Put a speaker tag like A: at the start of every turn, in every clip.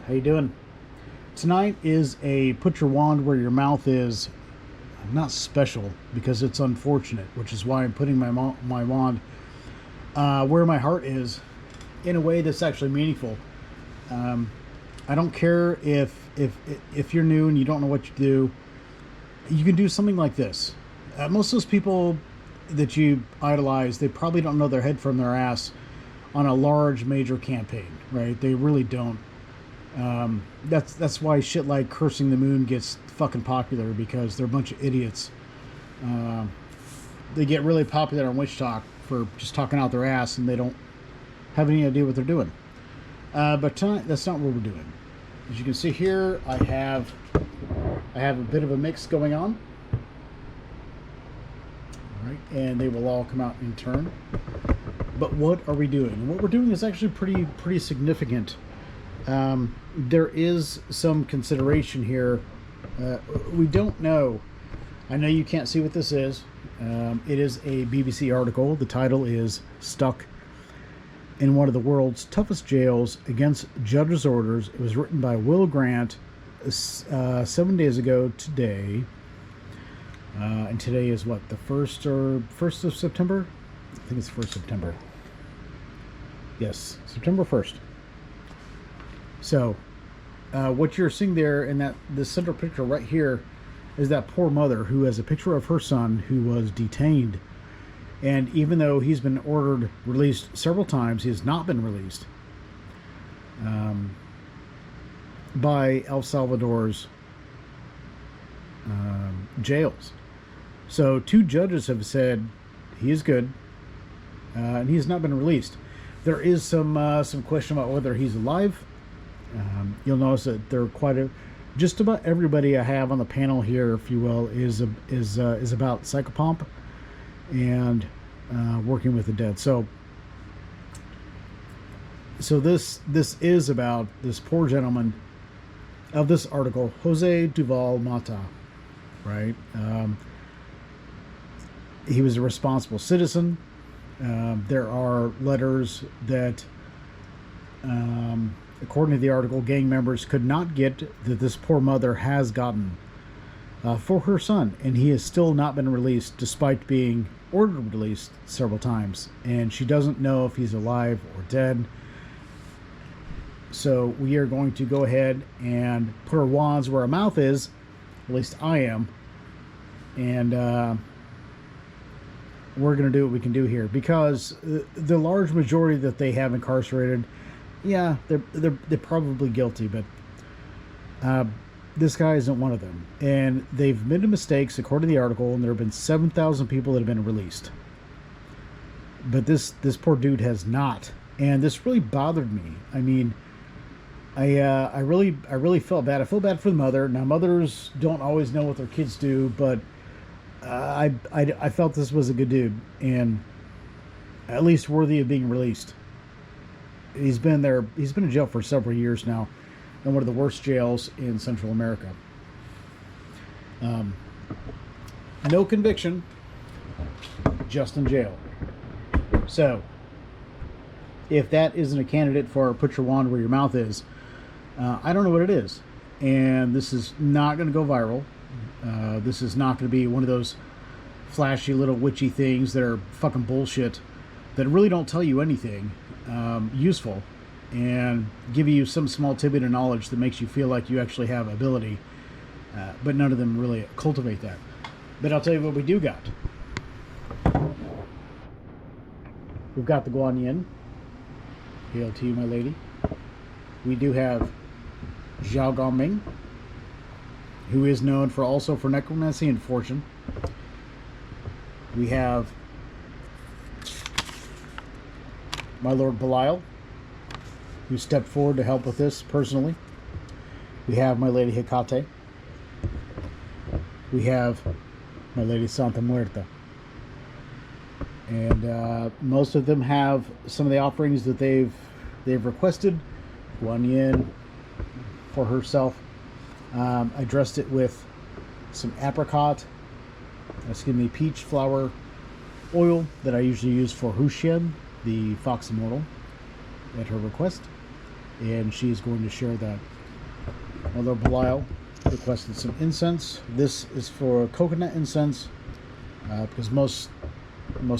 A: How you doing? Tonight is a put your wand where your mouth is. Not special because it's unfortunate, which is why I'm putting my wand where my heart is, in a way that's actually meaningful. I don't care if you're new and you don't know what you do. You can do something like this. Most of those people that you idolize, they probably don't know their head from their ass on a large major campaign, right? They really don't. That's why shit like cursing the moon gets fucking popular, because they're a bunch of idiots. They get really popular on Witch Talk for just talking out their ass, and they don't have any idea what they're doing. But tonight, that's not what we're doing. As you can see here, I have a bit of a mix going on. All right, and they will all come out in turn. But what are we doing? What we're doing is actually pretty significant. There is some consideration here. We don't know. I know you can't see what this is. It is a BBC article. The title is "Stuck in One of the World's Toughest Jails Against Judge's Orders." It was written by Will Grant 7 days ago today. And today is what, the 1st of September? I think it's 1st September. Yes, September 1st. So, what you're seeing there in this central picture right here is that poor mother who has a picture of her son who was detained. And even though he's been ordered released several times, he has not been released by El Salvador's jails. So 2 judges have said he is good, and he has not been released. There is some question about whether he's alive. You'll notice that there are just about everybody I have on the panel here, if you will, is about psychopomp and working with the dead. So this is about this poor gentleman of this article, Jose Duval Mata, right? He was a responsible citizen. There are letters that, according to the article, gang members could not get that this poor mother has gotten for her son, and he has still not been released despite being ordered released several times, and she doesn't know if he's alive or dead. So we are going to go ahead and put our wands where our mouth is, at least I am, and we're going to do what we can do here, because the large majority that they have incarcerated, yeah, they're probably guilty, but this guy isn't one of them. And they've made mistakes, according to the article, and there have been 7,000 people that have been released. But this poor dude has not, and this really bothered me. I mean, I really felt bad. I feel bad for the mother. Now, mothers don't always know what their kids do, but I felt this was a good dude, and at least worthy of being released. He's been in jail for several years now, in one of the worst jails in Central America. No conviction, just in jail. So, if that isn't a candidate for put your wand where your mouth is, I don't know what it is. And this is not going to go viral. This is not going to be one of those flashy little witchy things that are fucking bullshit, that really don't tell you anything useful, and give you some small tidbit of knowledge that makes you feel like you actually have ability, but none of them really cultivate that. But I'll tell you what we do got. We've got the Guan Yin. Hail to you, my lady. We do have Zhao Gongming, who is known also for necromancy and fortune. We have my Lord Belial, who stepped forward to help with this personally. We have my Lady Hecate. We have my Lady Santa Muerta. And most of them have some of the offerings that they've requested. Guan Yin for herself. I dressed it with some peach flower oil that I usually use for Huxian, the Fox Immortal, at her request. And she's going to share that although Belial requested some incense. This is for coconut incense, because most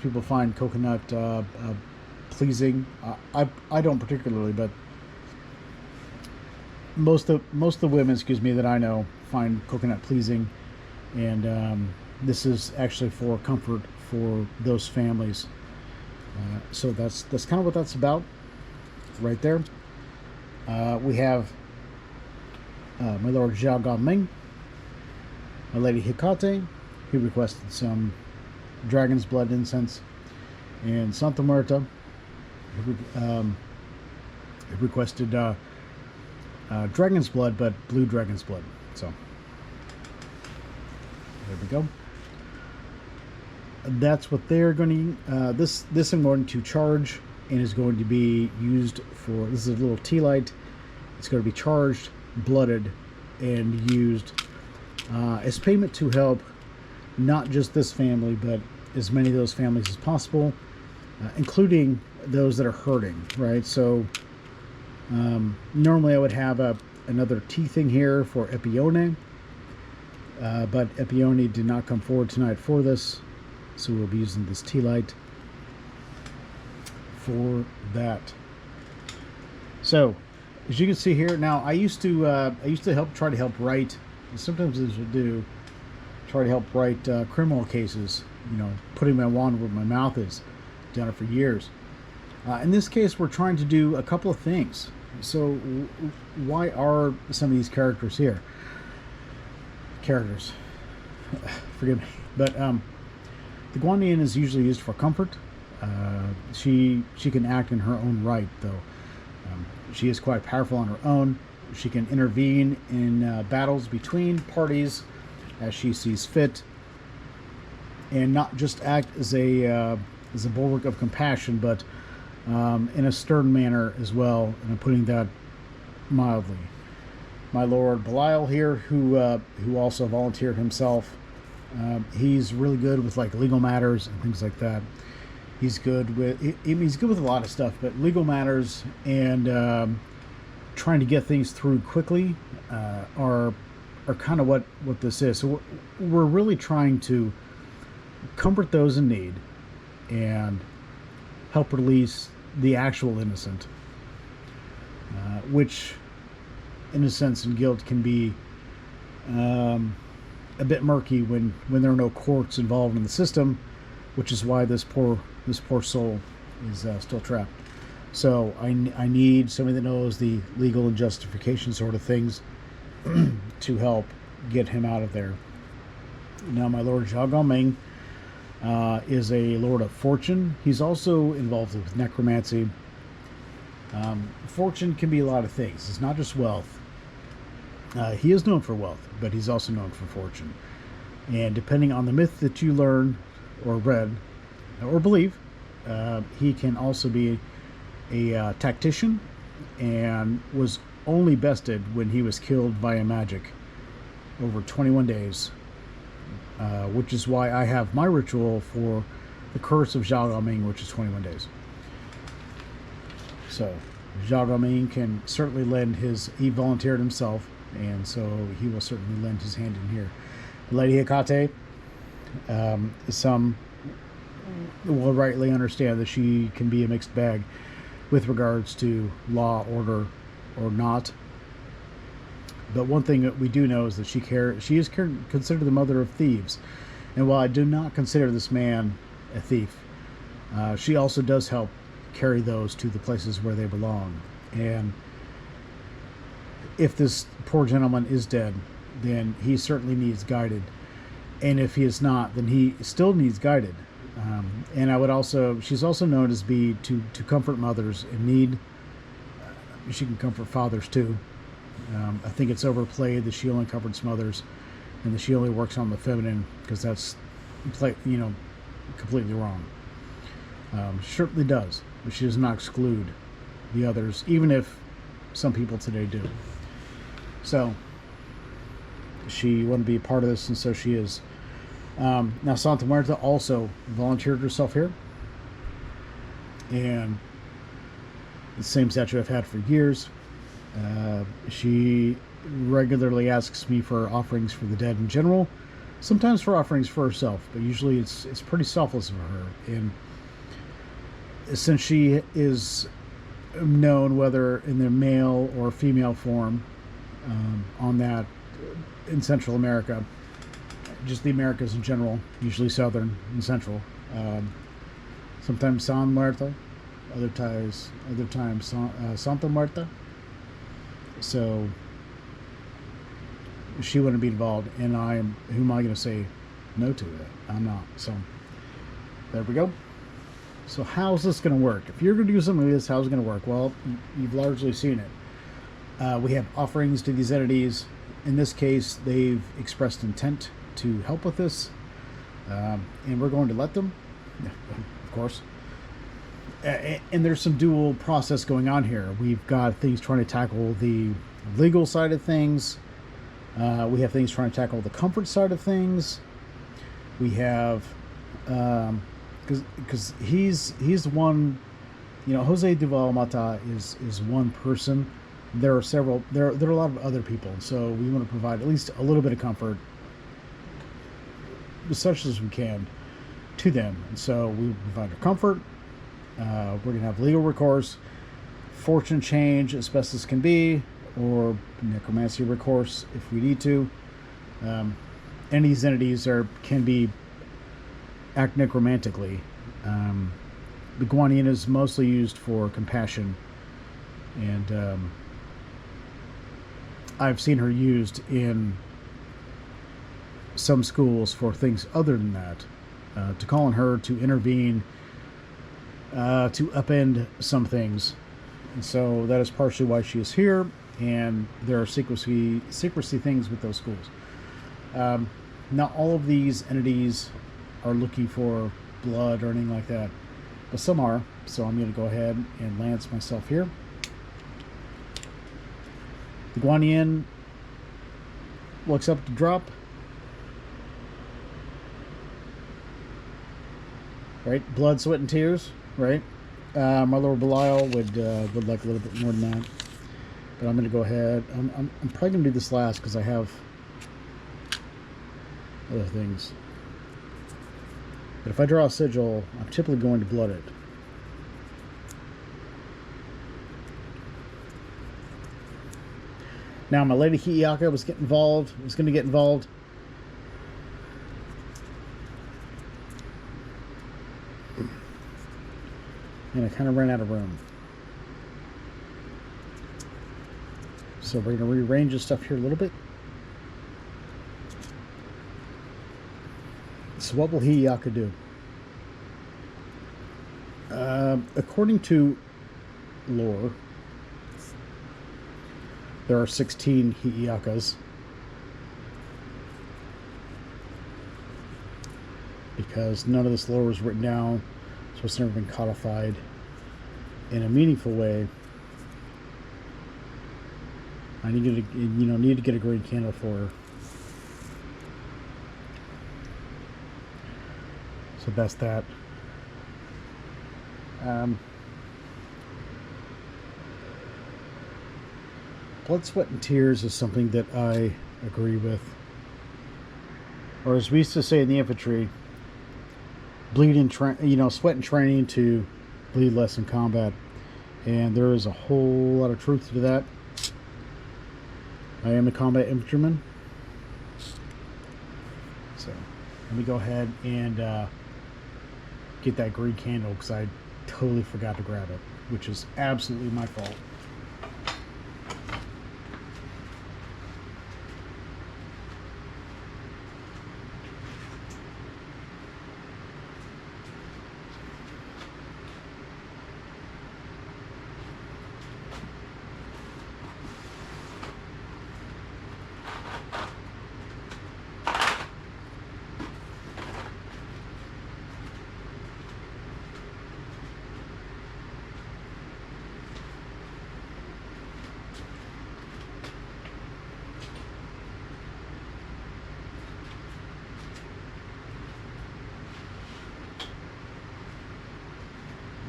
A: people find coconut pleasing. I don't particularly, but most of the women, that I know, find coconut pleasing, and this is actually for comfort for those families. So that's kind of what that's about, right there. We have my Lord Zhao Gongming, my Lady Hecate, who requested some dragon's blood incense, and Santa Muerta, who requested dragon's blood, but blue dragon's blood. So there we go. That's what they're going to. This I'm going to charge, and is going to be used for. This is a little tea light. It's going to be charged, blooded, and used as payment to help not just this family, but as many of those families as possible, including those that are hurting. Right. So normally I would have another tea thing here for Epione, but Epione did not come forward tonight for this. So we'll be using this tea light for that. So, as you can see here, now I used to try to help write. Sometimes as I do, try to help write criminal cases. Putting my wand where my mouth is. Done it for years. In this case, we're trying to do a couple of things. So, why are some of these characters here? Forgive me, but the Guanyin is usually used for comfort. She can act in her own right, though. She is quite powerful on her own. She can intervene in battles between parties as she sees fit, and not just act as a bulwark of compassion, but in a stern manner as well. And I'm putting that mildly. My Lord Belial here, who also volunteered himself. He's really good with like legal matters and things like that. He's good with a lot of stuff, but legal matters and trying to get things through quickly are kind of what this is. So we're really trying to comfort those in need and help release the actual innocent, which innocence and guilt can be a bit murky when there are no courts involved in the system, which is why this poor soul is still trapped. So I need somebody that knows the legal and justification sort of things to help get him out of there. Now, my Lord Zhao Gongming is a Lord of Fortune. He's also involved with necromancy. Fortune can be a lot of things. It's not just wealth. He is known for wealth, but he's also known for fortune. And depending on the myth that you learn or read or believe, he can also be a tactician, and was only bested when he was killed via magic over 21 days, which is why I have my ritual for the curse of Zhao Gongming, which is 21 days. So Zhao Gongming can certainly lend he volunteered himself, and so he will certainly lend his hand in here. Lady Hecate, some will rightly understand that she can be a mixed bag with regards to law, order, or not. But one thing that we do know is that she is considered the mother of thieves. And while I do not consider this man a thief, she also does help carry those to the places where they belong. And if this poor gentleman is dead, then he certainly needs guided. And if he is not, then he still needs guided. And she's also known as to comfort mothers in need. She can comfort fathers too. I think it's overplayed that she only comforts mothers and that she only works on the feminine, because that's completely wrong. She certainly does, but she does not exclude the others, even if some people today do. So she wanted to be a part of this, and so she is. Now, Santa Muerta also volunteered herself here, and the same statue I've had for years. She regularly asks me for offerings for the dead in general, sometimes for offerings for herself, but usually it's pretty selfless of her. And since she is known, whether in the male or female form, on that in Central America, just the Americas in general, usually Southern and Central. Sometimes San Muerto, other times Santa Marta. So she wouldn't be involved, and who am I going to say no to it? I'm not. So there we go. So how's this going to work? If you're going to do something like this, how's it going to work? Well, you've largely seen it. We have offerings to these entities. In this case, they've expressed intent to help with this, and we're going to let them, of course. And there's some dual process going on here. We've got things trying to tackle the legal side of things. We have things trying to tackle the comfort side of things. We have, because he's the one, Jose Duval Mata is one person. There are several. There are a lot of other people. So we want to provide at least a little bit of comfort, as such as we can, to them. And so we provide their comfort. We're going to have legal recourse, fortune change as best as can be, or necromancy recourse if we need to. Any of these entities can be act necromantically. The Guanyin is mostly used for compassion, and I've seen her used in some schools for things other than that. To call on her to intervene, to upend some things. And so that is partially why she is here, and there are secrecy things with those schools. Not all of these entities are looking for blood or anything like that, but some are. So I'm going to go ahead and lance myself here. The Guanyin will accept the drop. Right, blood, sweat, and tears. Right, my Lord Belial would like a little bit more than that, but I'm going to go ahead. I'm probably going to do this last because I have other things. But if I draw a sigil, I'm typically going to blood it. Now, my Lady Hi'iaka was going to get involved. And I kind of ran out of room. So we're going to rearrange this stuff here a little bit. So what will Hi'iaka do? According to lore, there are 16 Hi'iakas. Because none of this lore was written down, so it's never been codified in a meaningful way. I need to get a green candle for her. So that's that. Blood, sweat, and tears is something that I agree with. Or as we used to say in the infantry, bleed in sweat and training to bleed less in combat. And there is a whole lot of truth to that. I am a combat infantryman. So let me go ahead and get that green candle because I totally forgot to grab it, which is absolutely my fault.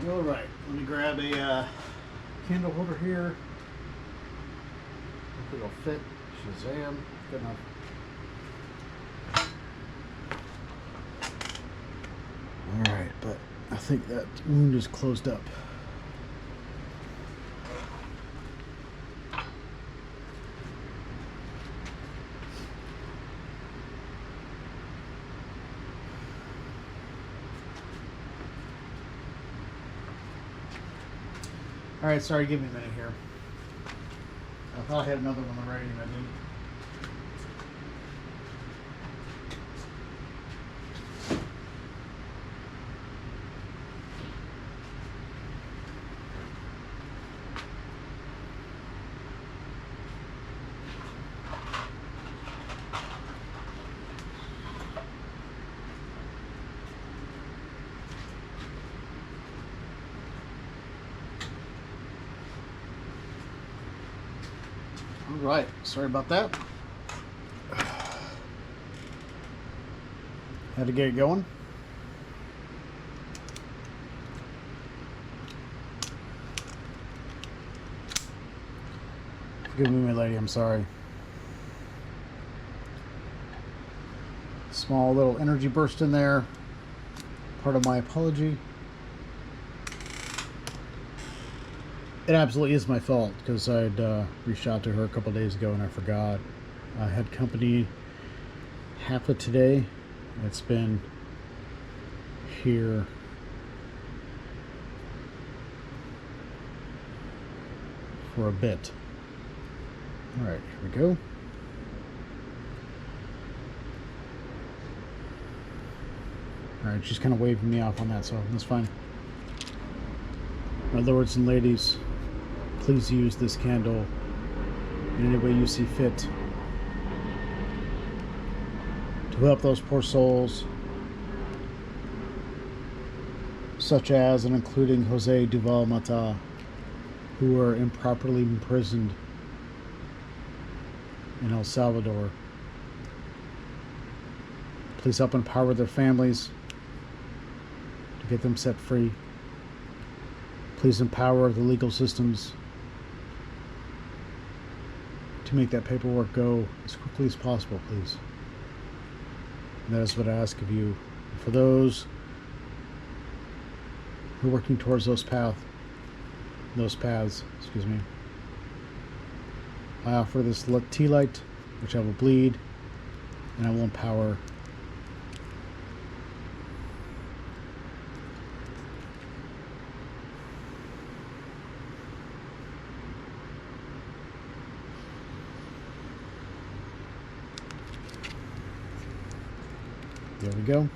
A: All right, let me grab a candle holder here. Hopefully it'll fit. Shazam. Good enough. Alright, but I think that wound is closed up. Alright, sorry, give me a minute here. I thought I had another one already, and I didn't. Alright, sorry about that. Had to get it going. Forgive me, my lady, I'm sorry. Small little energy burst in there. Part of my apology. It absolutely is my fault, because I'd reached out to her a couple days ago and I forgot. I had company half of today. It's been here for a bit. Alright, here we go. Alright, she's kind of waving me off on that, so that's fine. My lords and ladies, please use this candle in any way you see fit to help those poor souls, such as and including Jose Duval Mata, who were improperly imprisoned in El Salvador. Please help empower their families to get them set free. Please empower the legal systems to make that paperwork go as quickly as possible, please. And that is what I ask of you. For those who are working towards those paths, excuse me, I offer this tea light, which I will bleed, and I will empower. There we go.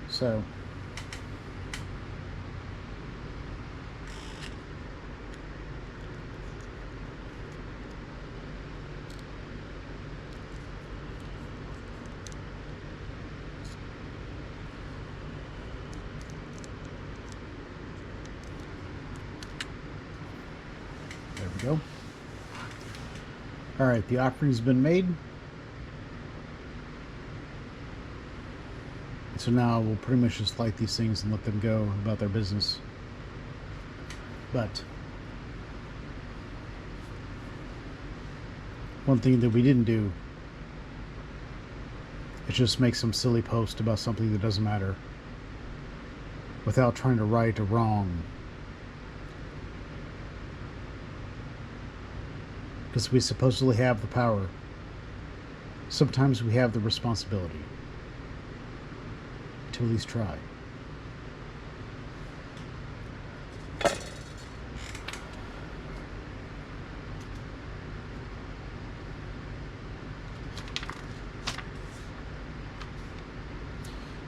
A: So, there we go. All right, the offering's been made. So now we'll pretty much just light these things and let them go about their business. But one thing that we didn't do is just make some silly post about something that doesn't matter without trying to right a wrong. Because we supposedly have the power. Sometimes we have the responsibility to at least try.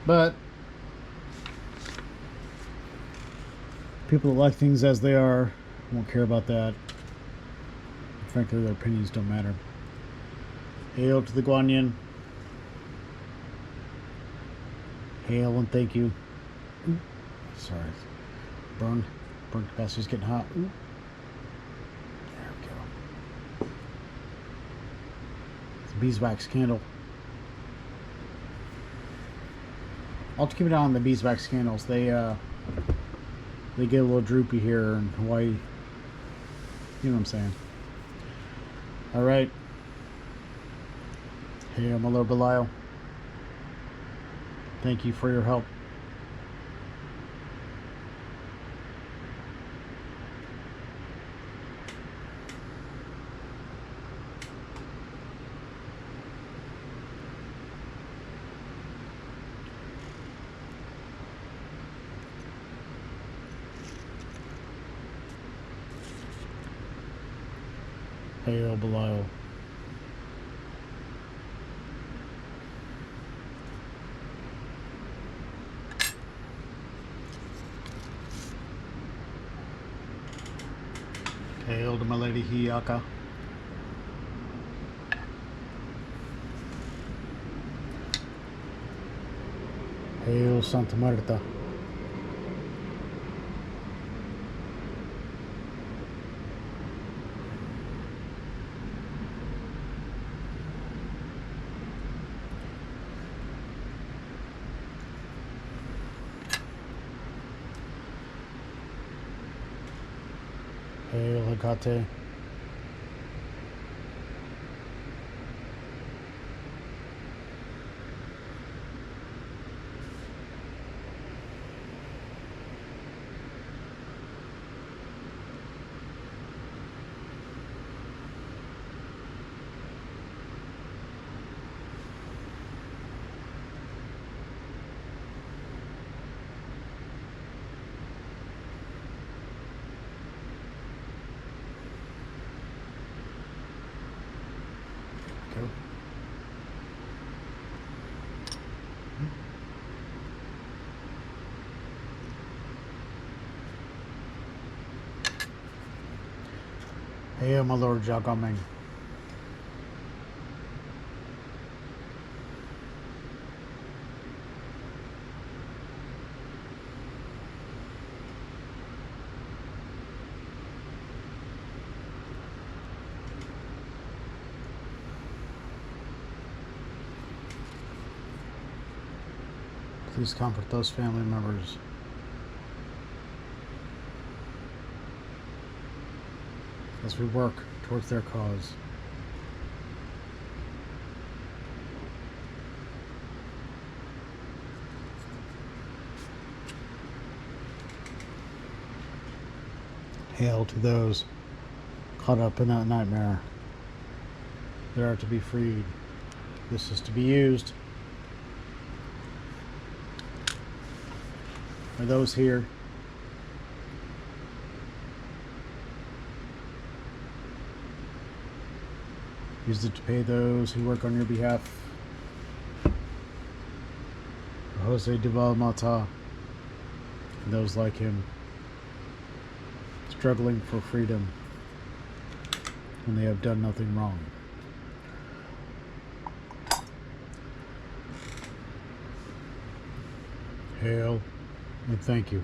A: But people that like things as they are won't care about that. Frankly, their opinions don't matter. Hail to the Guanyin. Hail and thank you. Ooh, sorry. Burn capacity's getting hot. Ooh. There we go. It's a beeswax candle. I'll keep it on the beeswax candles. They get a little droopy here in Hawaii. You know what I'm saying. All right. Hey, I'm Miller Belial. Thank you for your help. Hey, Belial. Hail to my lady Hiyaka. Hail Santa Marta. Hail Hecate. Go. Hail my Lord Jagaming. Please comfort those family members. As we work towards their cause. Hail to those caught up in that nightmare. They are to be freed. This is to be used for those here use it to pay those who work on your behalf. Jose Duval Mata and those like him struggling for freedom when they have done nothing wrong. Hail and thank you.